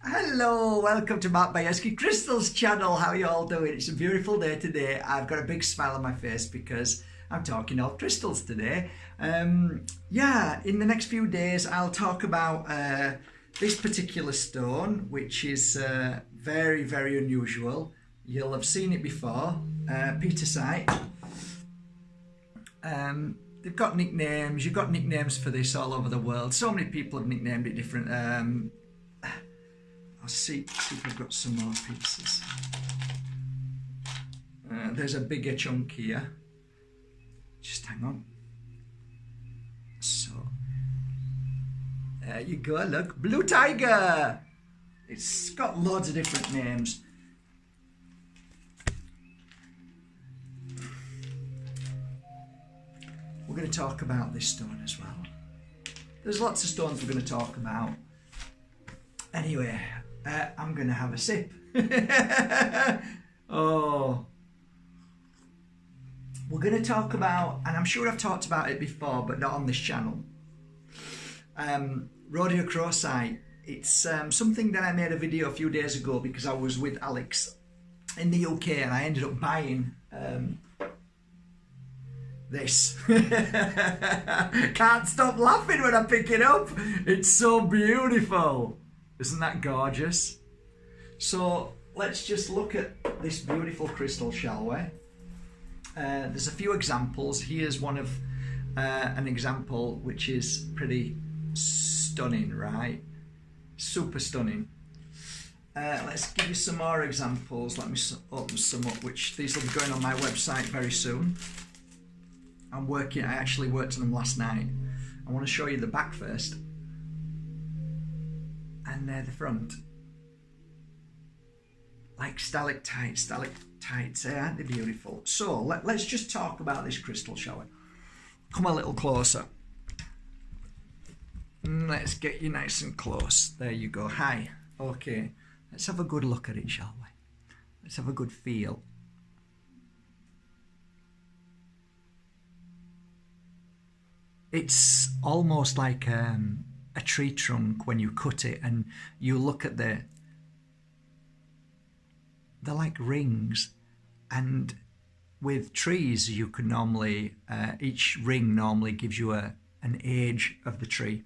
Hello, welcome to Mark Bayersky Crystals channel. How are you all doing? It's a beautiful day today. I've got a big smile on my face because I'm talking all crystals today. Yeah, in the next few days I'll talk about this particular stone, which is very, very unusual. You'll have seen it before, Rhodochrosite. They've got nicknames. You've got nicknames for this all over the world. So many people have nicknamed it different. I'll see if I've got some more pieces. There's a bigger chunk here. Just hang on. So, there you go, look. Blue Tiger! It's got loads of different names. We're going to talk about this stone as well. There's lots of stones we're going to talk about. Anyway, I'm going to have a sip. Oh. We're going to talk about, and I'm sure I've talked about it before, but not on this channel. Rhodochrosite. It's something that I made a video a few days ago because I was with Alex in the UK and I ended up buying this. Can't stop laughing when I pick it up. It's so beautiful. Isn't that gorgeous? So let's just look at this beautiful crystal, shall we? There's a few examples. Here's one of an example which is pretty stunning, right? Super stunning. Let's give you some more examples. Let me open some up, which these will be going on my website very soon. I actually worked on them last night. I want to show you the back first. And the front. Like stalactites, aren't they beautiful? So let's just talk about this crystal, shall we? Come a little closer. Let's get you nice and close. There you go. Hi. Okay. Let's have a good look at it, shall we? Let's have a good feel. It's almost like a tree trunk when you cut it and you look at they're like rings, and with trees you can normally each ring normally gives you an age of the tree.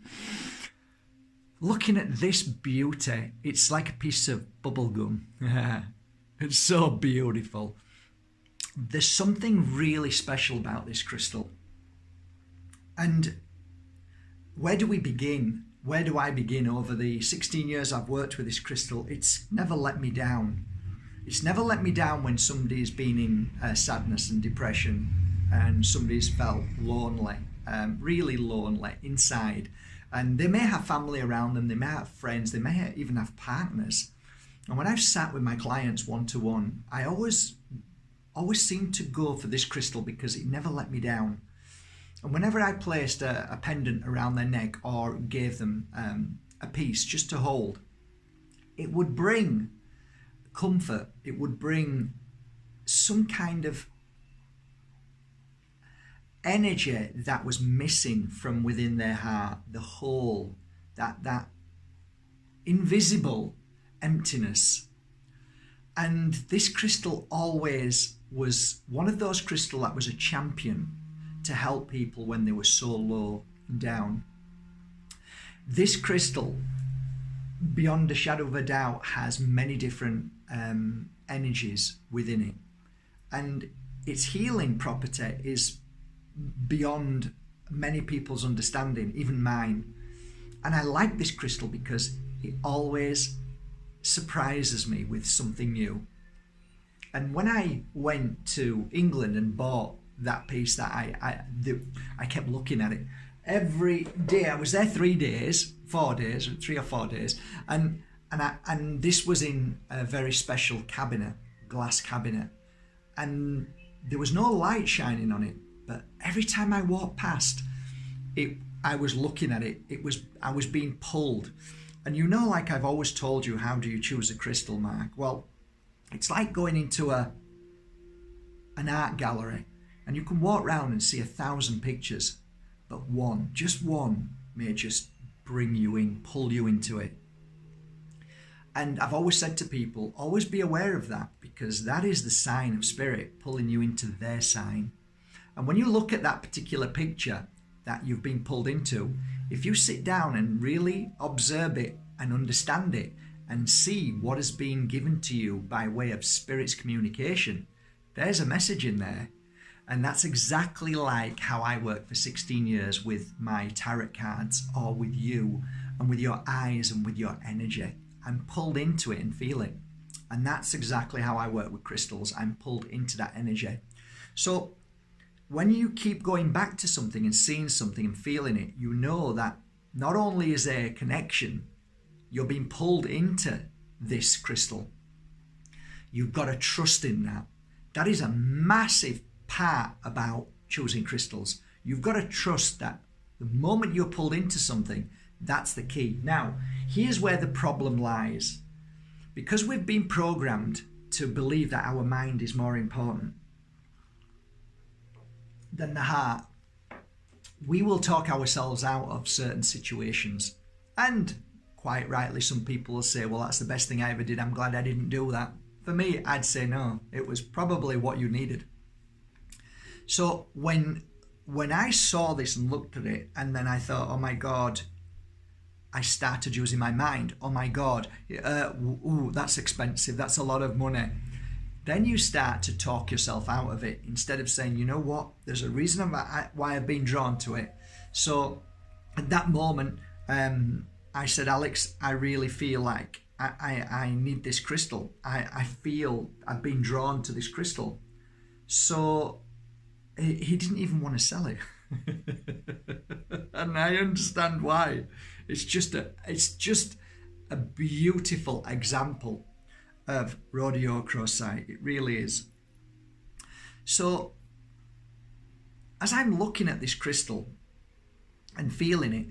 Looking at this beauty, it's like a piece of bubble gum. It's so beautiful. There's something really special about this crystal. And where do we begin? Where do I begin? Over the 16 years I've worked with this crystal, it's never let me down. It's never let me down when somebody's been in sadness and depression and somebody's felt lonely, really lonely inside. And they may have family around them, they may have friends, they may even have partners. And when I've sat with my clients one-to-one, I always seem to go for this crystal because it never let me down. And whenever I placed a pendant around their neck or gave them a piece just to hold, it would bring comfort. It would bring some kind of energy that was missing from within their heart, the hole, that invisible emptiness. And this crystal always was one of those crystals that was a champion to help people when they were so low and down. This crystal, beyond a shadow of a doubt, has many different energies within it, and its healing property is beyond many people's understanding, even mine. And I like this crystal because it always surprises me with something new. And when I went to England and bought that piece, that I kept looking at it every day. I was there 3 days, 4 days, 3 or 4 days, and this was in a very special cabinet, glass cabinet, and there was no light shining on it. But every time I walked past it, I was looking at it. I was being pulled. And you know, like I've always told you, how do you choose a crystal, Mark? Well, it's like going into an art gallery. And you can walk around and see 1,000 pictures, but just one may just bring you in, pull you into it. And I've always said to people, always be aware of that, because that is the sign of spirit pulling you into their sign. And when you look at that particular picture that you've been pulled into, if you sit down and really observe it and understand it and see what has been given to you by way of spirit's communication, there's a message in there. And that's exactly like how I worked for 16 years with my tarot cards, or with you and with your eyes and with your energy. I'm pulled into it and feel it. And that's exactly how I work with crystals. I'm pulled into that energy. So when you keep going back to something and seeing something and feeling it, you know that not only is there a connection, you're being pulled into this crystal. You've got to trust in that. That is a massive part about choosing crystals. You've got to trust that the moment you're pulled into something, that's the key. Now, here's where the problem lies. Because we've been programmed to believe that our mind is more important than the heart, we will talk ourselves out of certain situations. And quite rightly, some people will say, well, that's the best thing I ever did. I'm glad I didn't do that. For me, I'd say no. It was probably what you needed. So when I saw this and looked at it, and then I thought, oh my God, I started using my mind. Oh my God, ooh, that's expensive. That's a lot of money. Then you start to talk yourself out of it, instead of saying, you know what, there's a reason why I've been drawn to it. So at that moment, I said, Alex, I really feel like I need this crystal. I feel I've been drawn to this crystal. So he didn't even want to sell it. And I understand why. It's just a beautiful example of Rhodochrosite. It really is. So as I'm looking at this crystal and feeling it,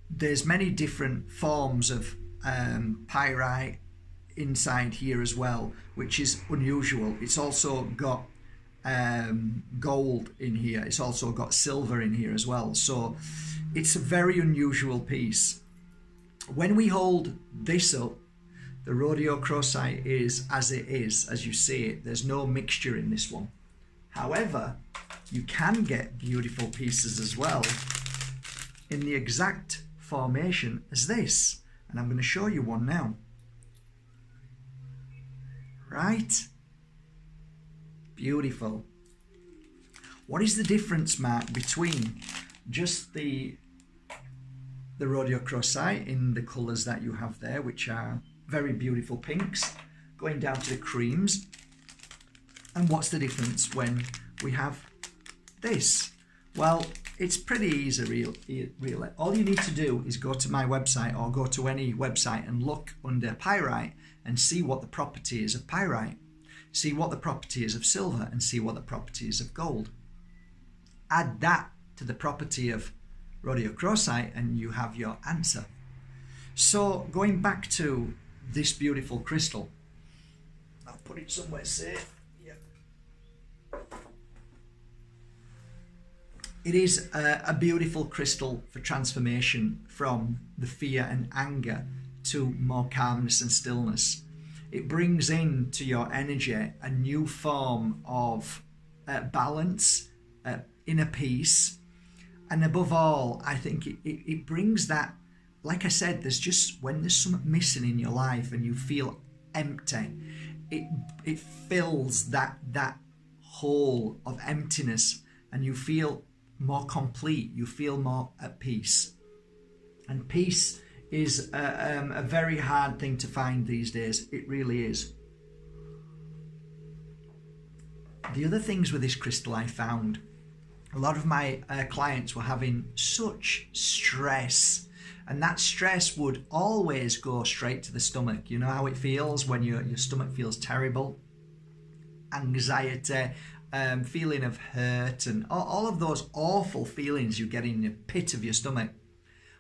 there's many different forms of pyrite inside here as well, which is unusual. It's also got gold in here. It's also got silver in here as well. So it's a very unusual piece. When we hold this up, the Rhodochrosite is as it is, as you see it. There's no mixture in this one. However, you can get beautiful pieces as well in the exact formation as this. And I'm going to show you one now. Right? Beautiful. What is the difference, Mark, between just the Rhodochrosite in the colours that you have there, which are very beautiful pinks, going down to the creams, and what's the difference when we have this? Well, it's pretty easy, really. All you need to do is go to my website, or go to any website, and look under pyrite and see what the property is of pyrite, see what the property is of silver, and see what the property is of gold. Add that to the property of Rhodochrosite and you have your answer. So going back to this beautiful crystal, I'll put it somewhere safe. It is a beautiful crystal for transformation from the fear and anger to more calmness and stillness. It brings into your energy a new form of balance, inner peace, and above all, I think it brings that, like I said, when there's something missing in your life and you feel empty, it fills that hole of emptiness, and you feel more complete, you feel more at peace. And peace is a very hard thing to find these days. It really is. The other things with this crystal I found, a lot of my clients were having such stress, and that stress would always go straight to the stomach. You know how it feels when your stomach feels terrible? Anxiety, feeling of hurt, and all of those awful feelings you get in the pit of your stomach.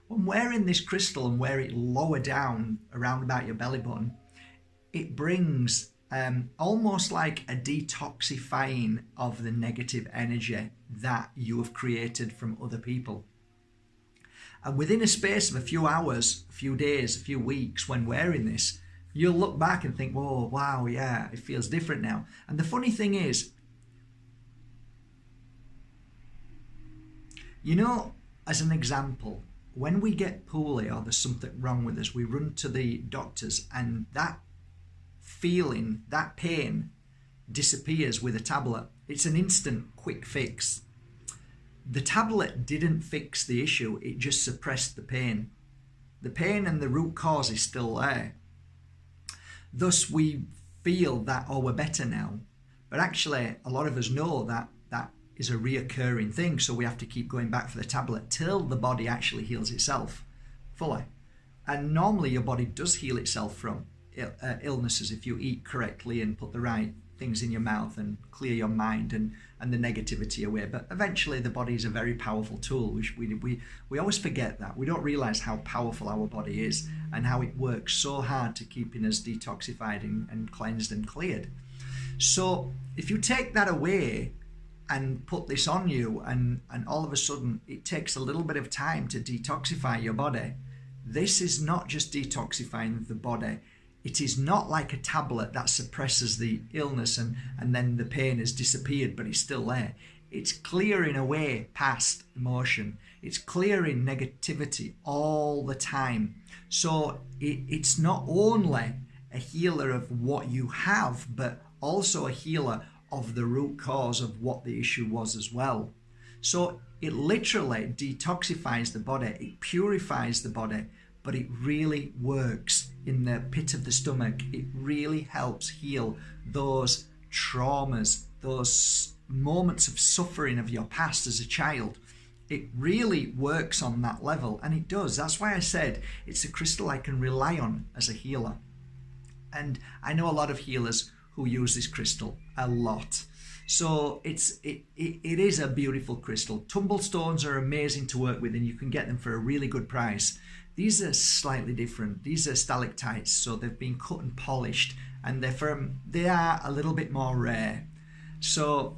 When wearing this crystal and wear it lower down around about your belly button, it brings almost like a detoxifying of the negative energy that you have created from other people. And within a space of a few hours, a few days, a few weeks, when wearing this, You'll look back and think, whoa, wow, yeah, it feels different now. And the funny thing is, you know, as an example, when we get poorly or there's something wrong with us, we run to the doctors, and that feeling, that pain disappears with a tablet. It's an instant quick fix. The tablet didn't fix the issue, it just suppressed the pain. The pain and the root cause is still there. Thus we feel that, oh, we're better now. But actually, a lot of us know that that is a reoccurring thing, so we have to keep going back for the tablet till the body actually heals itself fully. And normally your body does heal itself from illnesses if you eat correctly and put the right things in your mouth and clear your mind and the negativity away. But eventually the body is a very powerful tool, which we always forget that. We don't realize how powerful our body is and how it works so hard to keeping us detoxified and cleansed and cleared. So if you take that away and put this on you, and all of a sudden it takes a little bit of time to detoxify your body, this is not just detoxifying the body. It is not like a tablet that suppresses the illness and then the pain has disappeared, but it's still there. It's clearing away past emotion. It's clearing negativity all the time. So it's not only a healer of what you have, but also a healer of the root cause of what the issue was as well. So it literally detoxifies the body, it purifies the body, but it really works in the pit of the stomach. It really helps heal those traumas, those moments of suffering of your past as a child. It really works on that level, and it does. That's why I said it's a crystal I can rely on as a healer. And I know a lot of healers who use this crystal a lot. So it is a beautiful crystal. Tumble stones are amazing to work with, and you can get them for a really good price. These are slightly different. These are stalactites, so they've been cut and polished, and they are a little bit more rare. So,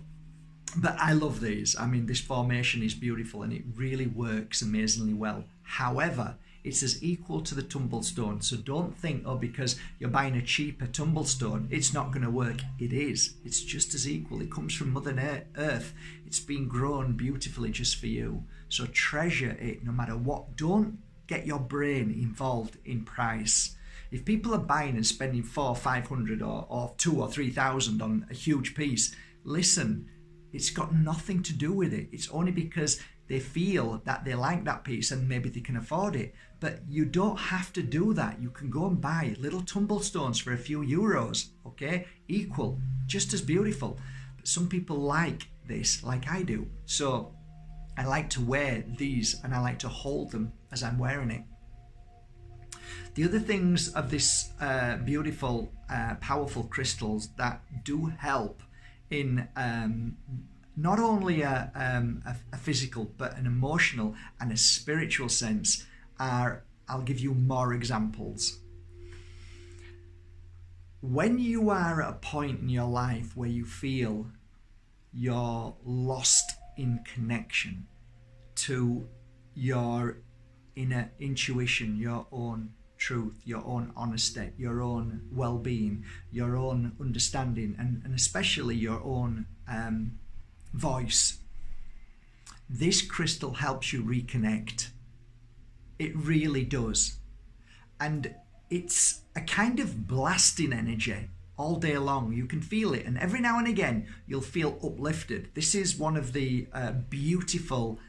but I love these. I mean, this formation is beautiful and it really works amazingly well. However, it's as equal to the tumble stone. So don't think, oh, because you're buying a cheaper tumble stone, it's not going to work. It is. It's just as equal. It comes from Mother Earth. It's been grown beautifully just for you. So treasure it no matter what. Don't get your brain involved in price. If people are buying and spending $400, $500 or $2,000 or $3,000 on a huge piece, listen, it's got nothing to do with it. It's only because they feel that they like that piece and maybe they can afford it. But you don't have to do that. You can go and buy little tumble stones for a few euros, okay? Equal, just as beautiful. But some people like this, like I do. So I like to wear these and I like to hold them as I'm wearing it. The other things of this beautiful, powerful crystals that do help in not only a physical but an emotional and a spiritual sense are, I'll give you more examples. When you are at a point in your life where you feel you're lost in connection to your inner intuition, your own truth, your own honesty, your own well-being, your own understanding, and especially your own voice, this crystal helps you reconnect. It really does. And it's a kind of blasting energy all day long. You can feel it, and every now and again you'll feel uplifted. This is one of the beautiful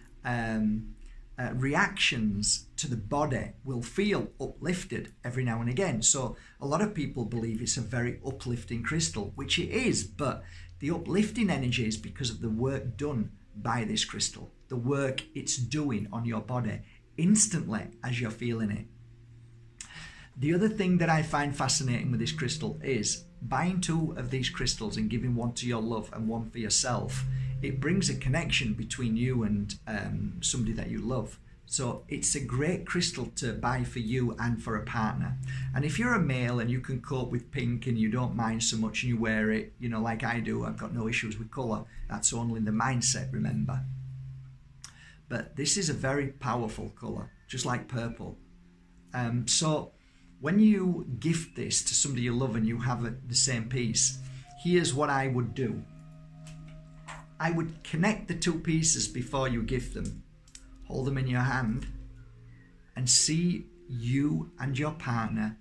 reactions to the body. Will feel uplifted every now and again. So a lot of people believe it's a very uplifting crystal, which it is, but the uplifting energy is because of the work done by this crystal, the work it's doing on your body instantly as you're feeling it. The other thing that I find fascinating with this crystal is buying 2 of these crystals and giving one to your love and one for yourself. It brings a connection between you and somebody that you love. So it's a great crystal to buy for you and for a partner. And if you're a male and you can cope with pink and you don't mind so much and you wear it, you know, like I do, I've got no issues with colour. That's only the mindset, remember. But this is a very powerful colour, just like purple. So when you gift this to somebody you love and you have the same piece, here's what I would do. I would connect the two pieces before you gift them. Hold them in your hand and see you and your partner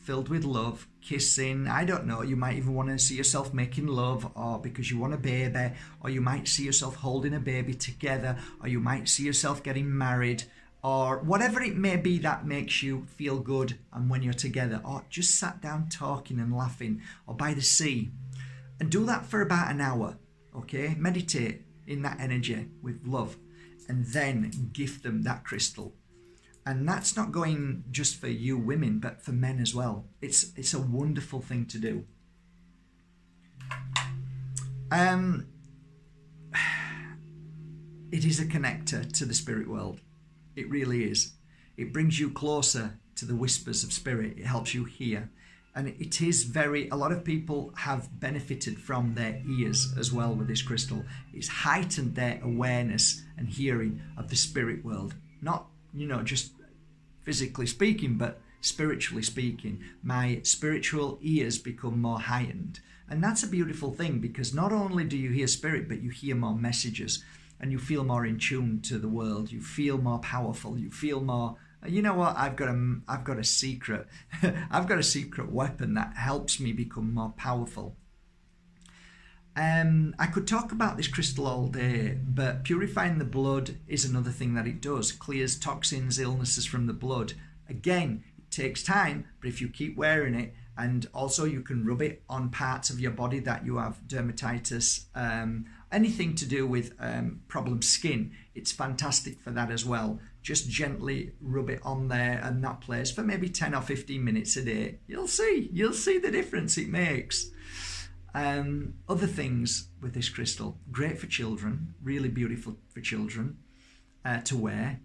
filled with love, kissing. I don't know, you might even want to see yourself making love, or because you want a baby, or you might see yourself holding a baby together, or you might see yourself getting married, or whatever it may be that makes you feel good, and when you're together, or just sat down talking and laughing, or by the sea. And do that for about an hour, okay? Meditate in that energy with love, and then gift them that crystal. And that's not going just for you women, but for men as well. It's a wonderful thing to do. It is a connector to the spirit world. It really is. It brings you closer to the whispers of spirit. It helps you hear. And it is a lot of people have benefited from their ears as well with this crystal. It's heightened their awareness and hearing of the spirit world. Not, just physically speaking, but spiritually speaking. My spiritual ears become more heightened. And that's a beautiful thing, because not only do you hear spirit, but you hear more messages and you feel more in tune to the world. You feel more powerful. You feel more, you know what, I've got a secret. I've got a secret weapon that helps me become more powerful. I could talk about this crystal all day, but purifying the blood is another thing that it does. Clears toxins, illnesses from the blood. Again, it takes time, but if you keep wearing it, and also you can rub it on parts of your body that you have dermatitis, anything to do with problem skin, it's fantastic for that as well. Just gently rub it on there and that place for maybe 10 or 15 minutes a day. You'll see the difference it makes. Other things with this crystal, great for children, really beautiful for children to wear.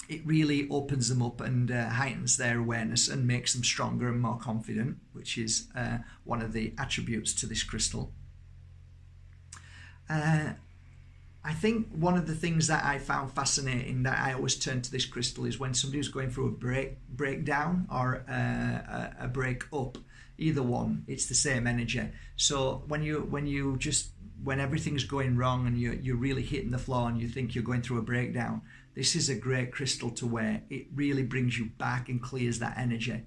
It really opens them up and heightens their awareness and makes them stronger and more confident, which is one of the attributes to this crystal. I think one of the things that I found fascinating that I always turn to this crystal is when somebody was going through a breakdown or a break up. Either one, it's the same energy. So when everything's going wrong and you're really hitting the floor and you think you're going through a breakdown, this is a great crystal to wear. It really brings you back and clears that energy.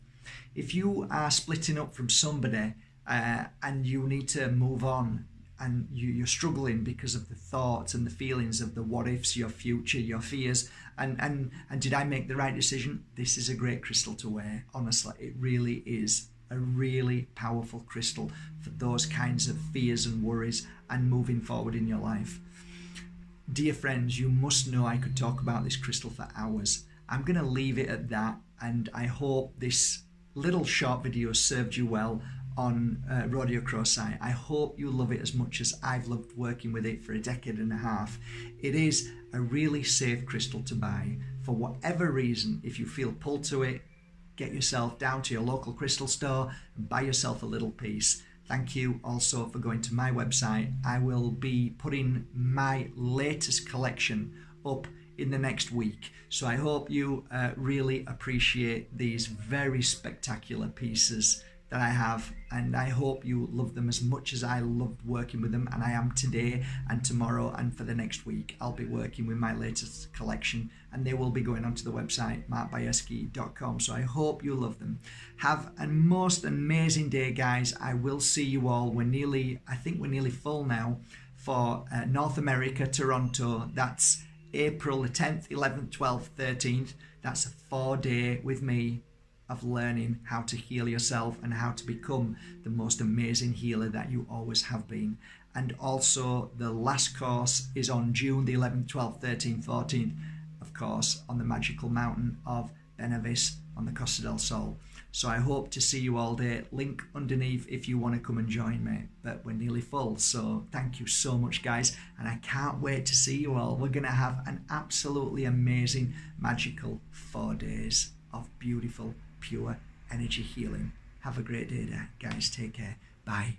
If you are splitting up from somebody and you need to move on, and you're struggling because of the thoughts and the feelings of the what ifs, your future, your fears, and did I make the right decision? This is a great crystal to wear. Honestly, it really is a really powerful crystal for those kinds of fears and worries and moving forward in your life. Dear friends, you must know I could talk about this crystal for hours. I'm going to leave it at that, and I hope this little short video served you well on Rhodochrosite. I hope you love it as much as I've loved working with it for a decade and a half. It is a really safe crystal to buy. For whatever reason, if you feel pulled to it, get yourself down to your local crystal store and buy yourself a little piece. Thank you also for going to my website. I will be putting my latest collection up in the next week. So I hope you really appreciate these very spectacular pieces that I have, and I hope you love them as much as I loved working with them, and I am today and tomorrow and for the next week. I'll be working with my latest collection, and they will be going onto the website markbajerski.com. So I hope you love them. Have a most amazing day, guys. I will see you all. I think we're nearly full now for North America, Toronto. That's April the 10th, 11th, 12th, 13th. That's a 4-day with me of learning how to heal yourself and how to become the most amazing healer that you always have been. And also the last course is on June the 11th, 12th, 13th, 14th, of course, on the magical mountain of Benavis on the Costa del Sol. So I hope to see you all there. Link underneath if you want to come and join me. But we're nearly full, so thank you so much, guys. And I can't wait to see you all. We're going to have an absolutely amazing, magical 4 days of beautiful, pure energy healing. Have a great day, guys. Take care. Bye.